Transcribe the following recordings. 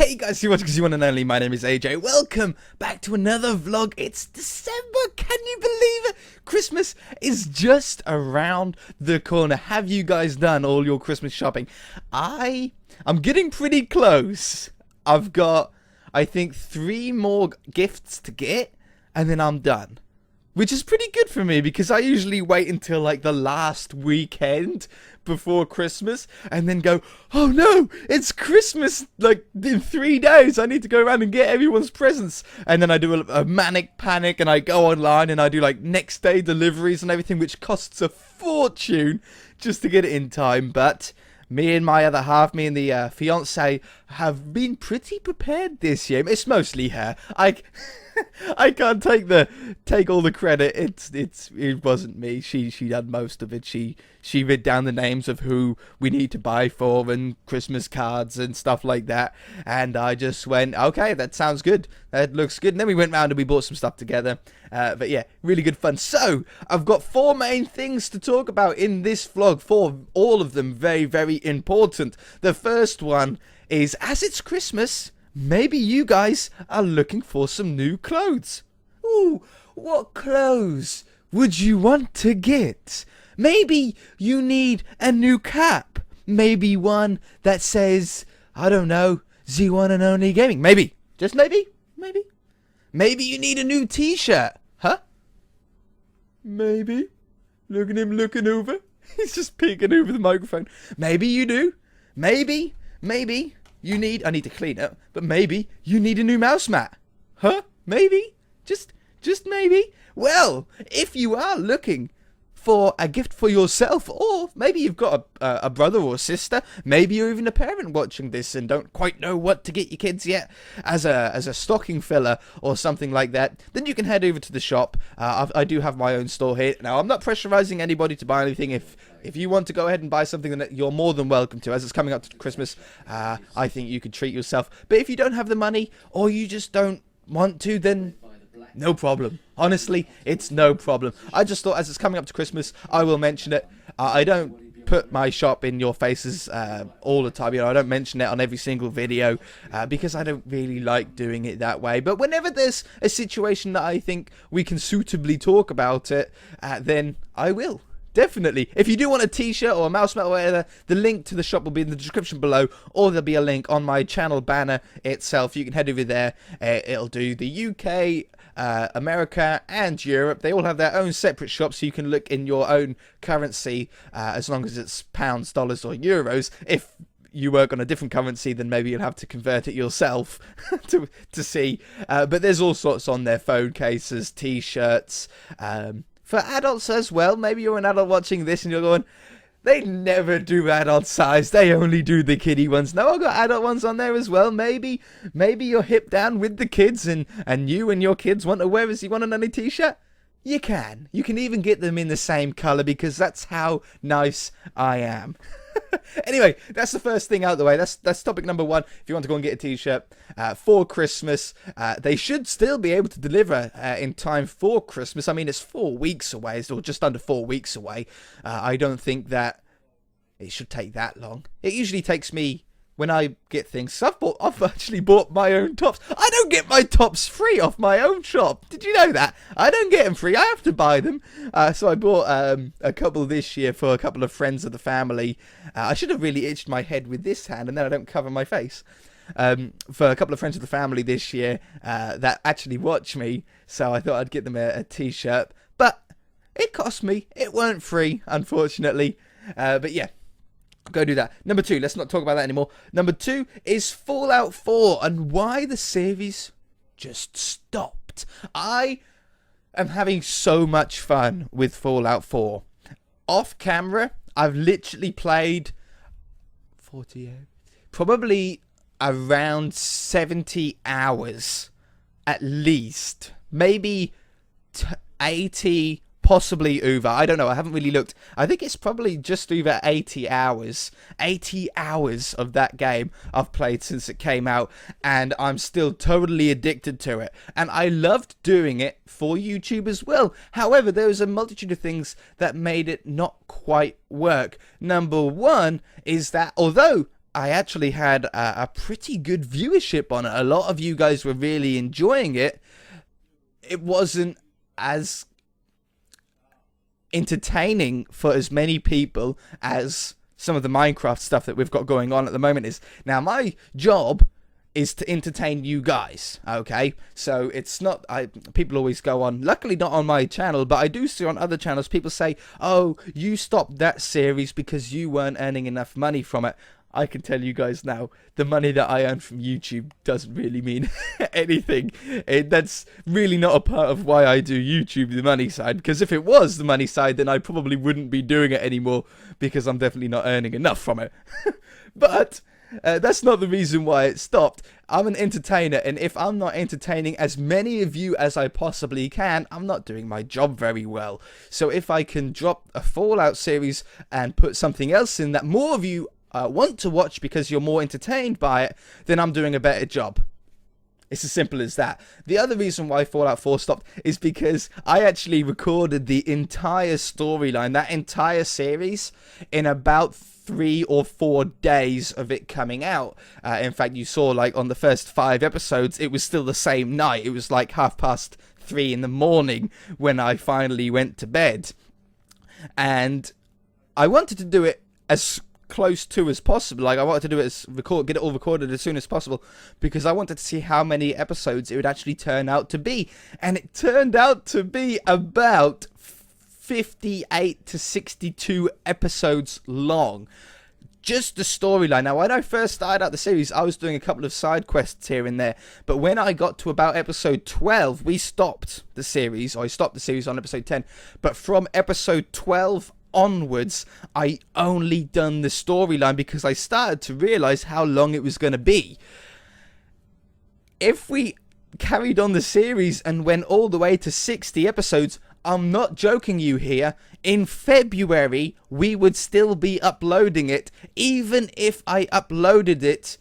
Hey guys, you watch because you want and only. My name is AJ. Welcome back to another vlog. It's December. Can you believe it? Christmas is just around the corner. Have you guys done all your Christmas shopping? I'm getting pretty close. I've got, I think, 3 more gifts to get, and then I'm done. Which is pretty good for me because I usually wait until like the last weekend before Christmas and then go, oh no, it's Christmas like in 3 days. I need to go around and get everyone's presents. And then I do a manic panic and I go online and I do like next day deliveries and everything, which costs a fortune just to get it in time. But me and my other half, me and the fiance, have been pretty prepared this year. It's mostly her. I can't take all the credit. It wasn't me. She done most of it. She wrote down the names of who we need to buy for and Christmas cards and stuff like that. And I just went, okay, that sounds good. That looks good. And then we went round and we bought some stuff together. But yeah, really good fun. So I've got 4 main things to talk about in this vlog. 4, all of them very, very important. The first one is, as it's Christmas, maybe you guys are looking for some new clothes. Ooh, what clothes would you want to get? Maybe you need a new cap. Maybe one that says, I don't know, Z1 and only gaming. Maybe. Just maybe. Maybe. Maybe you need a new t-shirt. Huh? Maybe. Look at him looking over. He's just peeking over the microphone. Maybe you do. Maybe you need, I need to clean it, but maybe you need a new mouse mat. Huh? Maybe? Just maybe? Well, if you are looking for a gift for yourself, or maybe you've got a brother or sister, maybe you're even a parent watching this and don't quite know what to get your kids yet as a stocking filler or something like that, then you can head over to the shop. I do have my own store here. Now, I'm not pressurizing anybody to buy anything. If you want to go ahead and buy something, then you're more than welcome to. As it's coming up to Christmas, I think you could treat yourself. But if you don't have the money, or you just don't want to, then no problem. Honestly, it's no problem. I just thought as it's coming up to Christmas, I will mention it. I don't put my shop in your faces all the time. You know, I don't mention it on every single video because I don't really like doing it that way. But whenever there's a situation that I think we can suitably talk about it, then I will. Definitely. If you do want a t-shirt or a mouse mat or whatever, the link to the shop will be in the description below, or there'll be a link on my channel banner itself. You can head over there. It'll do the UK, America and Europe. They all have their own separate shops, so you can look in your own currency as long as it's pounds, dollars or euros. If you work on a different currency, then maybe you'll have to convert it yourself to see. But there's all sorts on there: phone cases, t-shirts, for adults as well. Maybe you're an adult watching this and you're going, they never do adult size, they only do the kiddie ones. No, I've got adult ones on there as well. Maybe you're hip down with the kids and you and your kids want to wear a Z1 and only t-shirt. You can even get them in the same colour because that's how nice I am. Anyway, that's the first thing out of the way. That's topic number 1. If you want to go and get a t-shirt for Christmas, they should still be able to deliver in time for Christmas. I mean, it's 4 weeks away, or just under 4 weeks away. I don't think that it should take that long. It usually takes me, when I get things, I've actually bought my own tops. I don't get my tops free off my own shop. Did you know that? I don't get them free. I have to buy them. So I bought a couple this year for a couple of friends of the family. I should have really itched my head with this hand, and then I don't cover my face. For a couple of friends of the family this year that actually watch me. So I thought I'd get them a t-shirt. But it cost me. It weren't free, unfortunately. But yeah. Go do that. Number 2, let's not talk about that anymore. Number 2 is Fallout 4 and why the series just stopped. I am having so much fun with Fallout 4. Off camera, I've literally played 48, probably around 70 hours at least. Maybe 80, possibly over. I don't know. I haven't really looked. I think it's probably just over 80 hours. 80 hours of that game I've played since it came out, and I'm still totally addicted to it. And I loved doing it for YouTube as well. However, there was a multitude of things that made it not quite work. Number 1 is that although I actually had a pretty good viewership on it. A lot of you guys were really enjoying it. It wasn't as entertaining for as many people as some of the Minecraft stuff that we've got going on at the moment is. Now, my job is to entertain you guys, okay? So it's not, people always go on, luckily not on my channel, but I do see on other channels, people say, oh, you stopped that series because you weren't earning enough money from it. I can tell you guys now, the money that I earn from YouTube doesn't really mean anything. That's really not a part of why I do YouTube, the money side. Because if it was the money side, then I probably wouldn't be doing it anymore, because I'm definitely not earning enough from it. But that's not the reason why it stopped. I'm an entertainer, and if I'm not entertaining as many of you as I possibly can, I'm not doing my job very well. So if I can drop a Fallout series and put something else in that more of you want to watch because you're more entertained by it, then I'm doing a better job. It's as simple as that. The other reason why Fallout 4 stopped is because I actually recorded the entire storyline, that entire series, in about 3 or 4 days of it coming out. In fact, you saw, like, on the first 5 episodes, it was still the same night. It was like 3:30 in the morning when I finally went to bed. And I wanted to do it as close to as possible. Like, I wanted to do it get it all recorded as soon as possible, because I wanted to see how many episodes it would actually turn out to be. And it turned out to be about 58 to 62 episodes long. Just the storyline. Now, when I first started out the series, I was doing a couple of side quests here and there. But when I got to about episode 12, we stopped the series. Or I stopped the series on episode 10. But from episode 12 onwards, I only done the storyline because I started to realize how long it was going to be. If we carried on the series and went all the way to 60 episodes, I'm not joking you here, in February we would still be uploading it, even if I uploaded it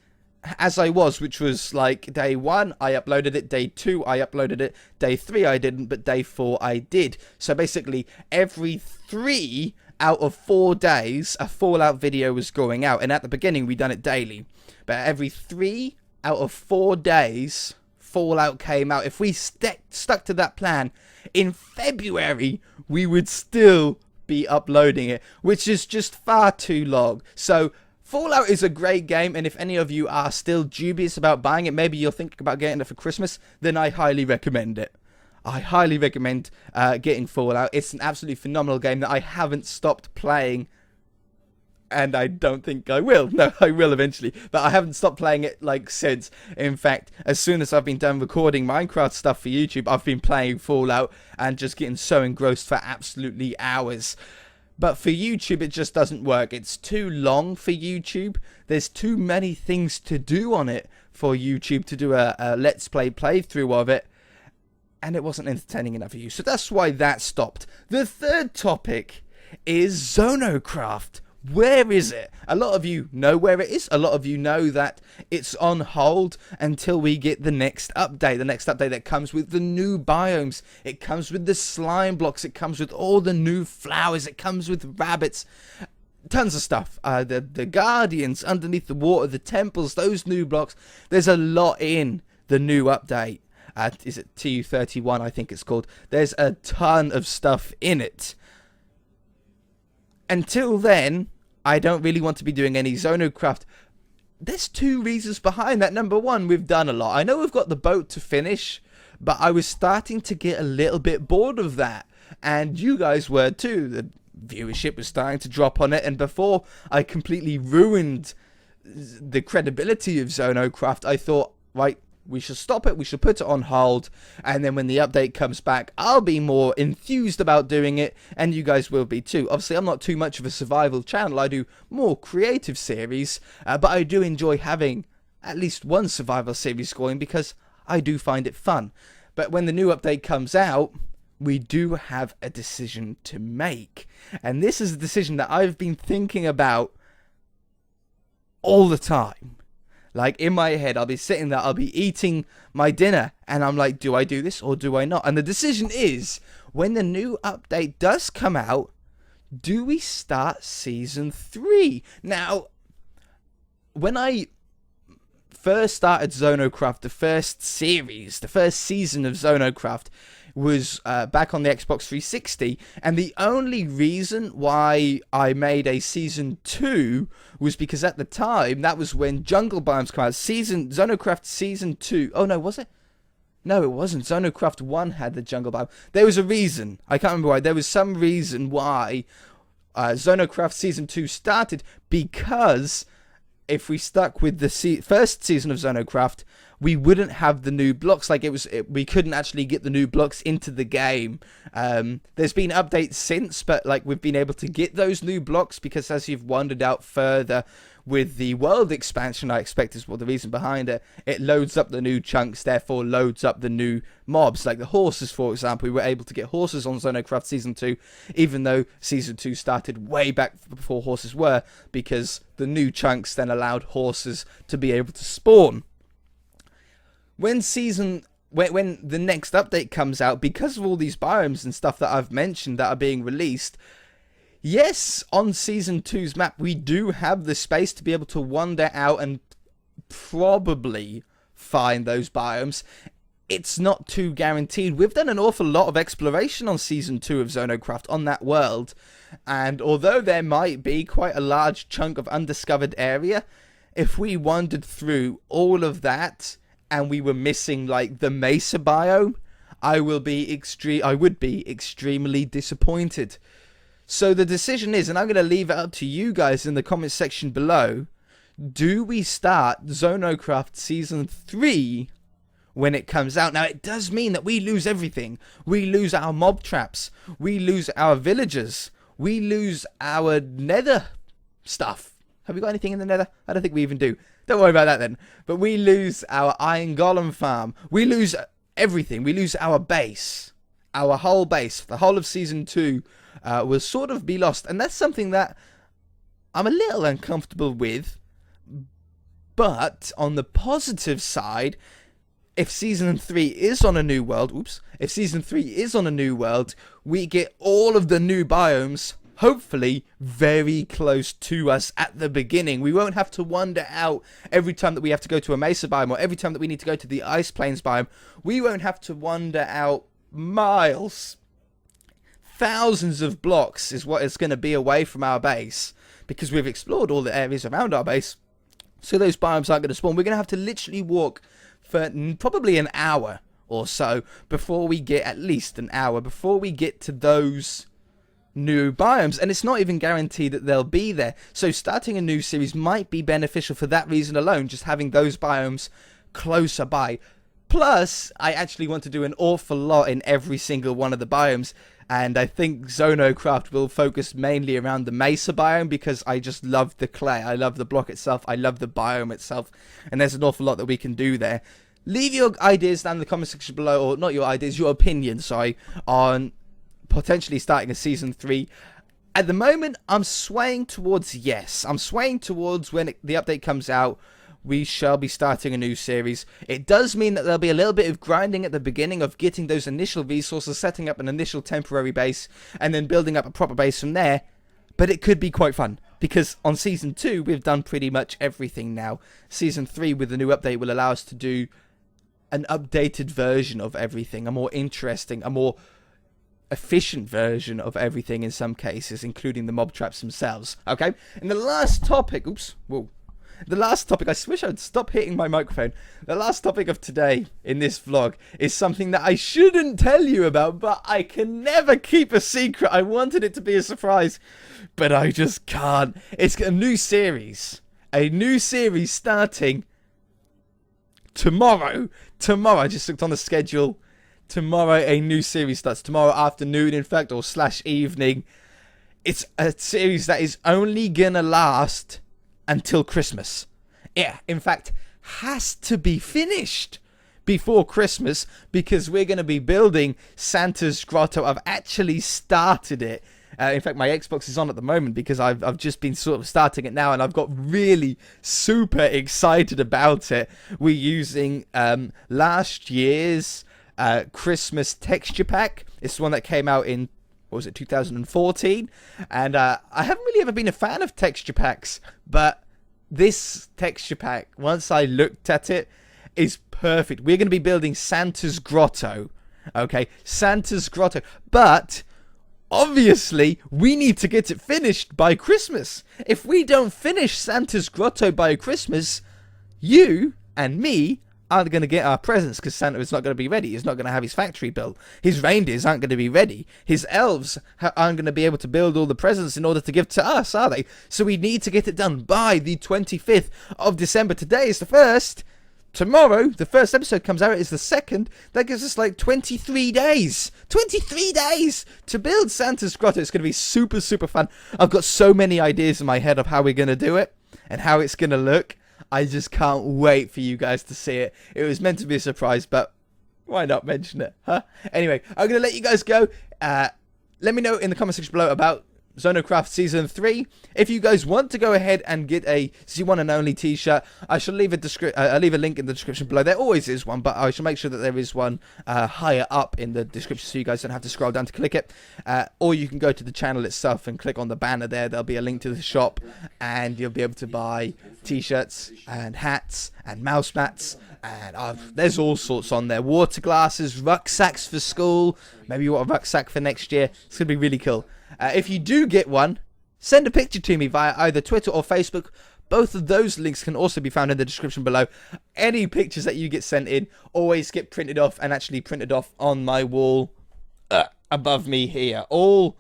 as I was, which was like day 1 I uploaded it, day 2 I uploaded it, day 3 I didn't, but day 4 I did. So basically every 3 out of 4 days a Fallout video was going out, and at the beginning we done it daily, but every 3 out of 4 days Fallout came out. If we stuck to that plan, in February we would still be uploading it, which is just far too long. So Fallout is a great game, and if any of you are still dubious about buying it, maybe you're thinking about getting it for Christmas, then I highly recommend it. I highly recommend getting Fallout. It's an absolutely phenomenal game that I haven't stopped playing, and I don't think I will. No, I will eventually, but I haven't stopped playing it like since. In fact, as soon as I've been done recording Minecraft stuff for YouTube, I've been playing Fallout and just getting so engrossed for absolutely hours. But for YouTube, it just doesn't work. It's too long for YouTube. There's too many things to do on it for YouTube to do a Let's Play playthrough of it. And it wasn't entertaining enough for you. So that's why that stopped. The third topic is ZONOCraft. Where is it? A lot of you know where it is. A lot of you know that it's on hold until we get the next update. The next update that comes with the new biomes. It comes with the slime blocks. It comes with all the new flowers. It comes with rabbits. Tons of stuff. The guardians underneath the water. The temples. Those new blocks. There's a lot in the new update. Is it TU31, I think it's called. There's a ton of stuff in it. Until then, I don't really want to be doing any ZONOCraft. There's 2 reasons behind that. Number 1, we've done a lot. I know we've got the boat to finish, but I was starting to get a little bit bored of that. And you guys were too. The viewership was starting to drop on it. And before I completely ruined the credibility of ZONOCraft, I thought, right, we should stop it, we should put it on hold, and then when the update comes back, I'll be more enthused about doing it, and you guys will be too. Obviously, I'm not too much of a survival channel, I do more creative series, but I do enjoy having at least one survival series going, because I do find it fun. But when the new update comes out, we do have a decision to make, and this is a decision that I've been thinking about all the time. Like, in my head, I'll be sitting there, I'll be eating my dinner, and I'm like, do I do this or do I not? And the decision is, when the new update does come out, do we start Season 3? Now, when I first started ZONOCraft, the first series, the first season of ZONOCraft was back on the Xbox 360, and the only reason why I made a season 2 was because at the time, that was when jungle biomes came out. ZONOCraft season 2, oh no, was it? No, it wasn't. ZONOCraft 1 had the jungle biome. There was a reason. I can't remember why. There was some reason why ZONOCraft season 2 started, because if we stuck with the first season of ZONOCraft, we wouldn't have the new blocks. Like, we couldn't actually get the new blocks into the game. There's been updates since, but like, we've been able to get those new blocks because as you've wandered out further with the world expansion, I expect is what the reason behind it. It loads up the new chunks, therefore loads up the new mobs, like the horses, for example. We were able to get horses on ZONOCraft Season 2, even though Season 2 started way back before horses were, because the new chunks then allowed horses to be able to spawn. When the next update comes out, because of all these biomes and stuff that I've mentioned that are being released, yes, on Season 2's map, we do have the space to be able to wander out and probably find those biomes. It's not too guaranteed. We've done an awful lot of exploration on Season 2 of ZONOCraft on that world, and although there might be quite a large chunk of undiscovered area, if we wandered through all of that and we were missing like the mesa biome, I would be extremely disappointed. So the decision is, and I'm going to leave it up to you guys in the comment section below, do we start ZONOCraft Season 3 when it comes out? Now, it does mean that we lose everything. We lose our mob traps. We lose our villagers. We lose our nether stuff. Have we got anything in the nether? I don't think we even do. Don't worry about that then. But we lose our iron golem farm. We lose everything. We lose our base. Our whole base. The whole of Season 2 will sort of be lost. And that's something that I'm a little uncomfortable with. But on the positive side, if Season 3 is on a new world, if Season 3 is on a new world, we get all of the new biomes, hopefully very close to us at the beginning. We won't have to wander out every time that we have to go to a mesa biome, or every time that we need to go to the ice plains biome. We won't have to wander out miles. Thousands of blocks is what it's going to be away from our base, because we've explored all the areas around our base. So those biomes aren't going to spawn. We're going to have to literally walk for probably an hour or so before we get, at least an hour, before we get to those new biomes. And it's not even guaranteed that they'll be there. So starting a new series might be beneficial for that reason alone, just having those biomes closer by. Plus, I actually want to do an awful lot in every single one of the biomes. And I think ZONOCraft will focus mainly around the mesa biome, because I just love the clay. I love the block itself. I love the biome itself. And there's an awful lot that we can do there. Leave your ideas down in the comment section below, or not your ideas, your opinion, sorry, on potentially starting a Season 3. At the moment, I'm swaying towards yes. I'm swaying towards when the update comes out, we shall be starting a new series. It does mean that there'll be a little bit of grinding at the beginning of getting those initial resources, setting up an initial temporary base, and then building up a proper base from there. But it could be quite fun, because on Season 2, we've done pretty much everything now. Season 3, with the new update, will allow us to do an updated version of everything, a more interesting, a more efficient version of everything in some cases, including the mob traps themselves. Okay? And the last topic, the last topic, I wish I'd stop hitting my microphone. The last topic of today in this vlog is something that I shouldn't tell you about, but I can never keep a secret. I wanted it to be a surprise, but I just can't. It's a new series. A new series starting tomorrow. Tomorrow, I just looked on the schedule. Tomorrow, a new series starts. Tomorrow afternoon, in fact, or / evening. It's a series that is only gonna last until Christmas. Yeah, in fact, has to be finished before Christmas, because we're going to be building Santa's Grotto. I've actually started it. In fact, my Xbox is on at the moment, because I've just been sort of starting it now, and I've got really super excited about it. We're using last year's Christmas texture pack. It's the one that came out in, what was it, 2014? And I haven't really ever been a fan of texture packs, but this texture pack, once I looked at it, is perfect. We're going to be building Santa's Grotto. Okay, Santa's Grotto. But obviously, we need to get it finished by Christmas. If we don't finish Santa's Grotto by Christmas, you and me aren't going to get our presents because Santa is not going to be ready. He's not going to have his factory built. His reindeers aren't going to be ready. His elves aren't going to be able to build all the presents in order to give to us, are they? So we need to get it done by the 25th of December. Today is the 1st. Tomorrow, the first episode comes out, is the 2nd. That gives us like 23 days. 23 days to build Santa's Grotto. It's going to be super, super fun. I've got so many ideas in my head of how we're going to do it and how it's going to look. I just can't wait for you guys to see it. It was meant to be a surprise, but why not mention it, huh? Anyway, I'm going to let you guys go. Let me know in the comment section below about ZONOCraft Season 3. If you guys want to go ahead and get a Z1 and only t-shirt, I shall leave a link in the description below. There always is one, but I shall make sure that there is one higher up in the description so you guys don't have to scroll down to click it. Or you can go to the channel itself and click on the banner there. There'll be a link to the shop and you'll be able to buy t-shirts and hats and mouse mats. And there's all sorts on there. Water glasses, rucksacks for school. Maybe you want a rucksack for next year. It's going to be really cool. If you do get one, send a picture to me via either Twitter or Facebook. Both of those links can also be found in the description below. Any pictures that you get sent in always get printed off and actually printed off on my wall above me here. All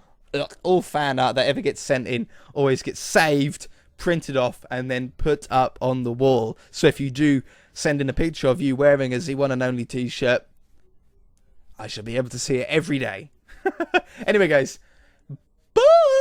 fan art that ever gets sent in always gets saved, printed off, and then put up on the wall. So if you do send in a picture of you wearing a Z1 and only t-shirt, I shall be able to see it every day. Anyway, guys. Bye!